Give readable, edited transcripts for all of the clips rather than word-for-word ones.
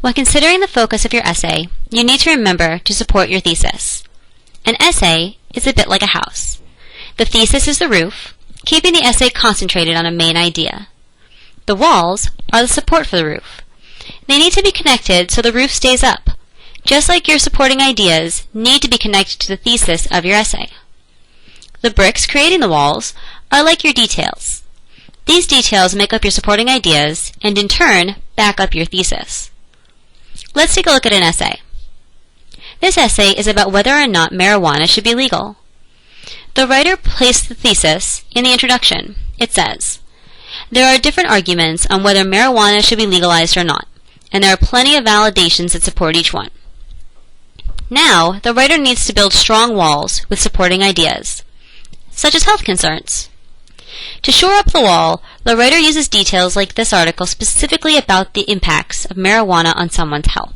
When considering the focus of your essay, you need to remember to support your thesis. An essay is a bit like a house. The thesis is the roof, keeping the essay concentrated on a main idea. The walls are the support for the roof. They need to be connected so the roof stays up, just like your supporting ideas need to be connected to the thesis of your essay. The bricks creating the walls are like your details. These details make up your supporting ideas and in turn back up your thesis. Let's take a look at an essay. This essay is about whether or not marijuana should be legal. The writer placed the thesis in the introduction. It says, "There are different arguments on whether marijuana should be legalized or not, and there are plenty of validations that support each one." Now, the writer needs to build strong walls with supporting ideas, such as health concerns. To shore up the wall, the writer uses details like this article specifically about the impacts of marijuana on someone's health.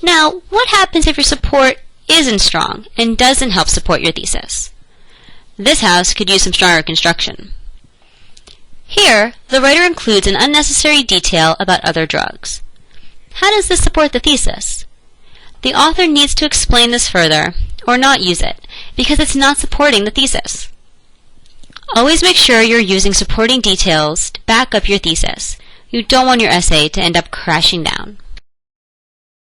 Now, what happens if your support isn't strong and doesn't help support your thesis? This house could use some stronger construction. Here, the writer includes an unnecessary detail about other drugs. How does this support the thesis? The author needs to explain this further, or not use it, because it's not supporting the thesis. Always make sure you're using supporting details to back up your thesis. You don't want your essay to end up crashing down.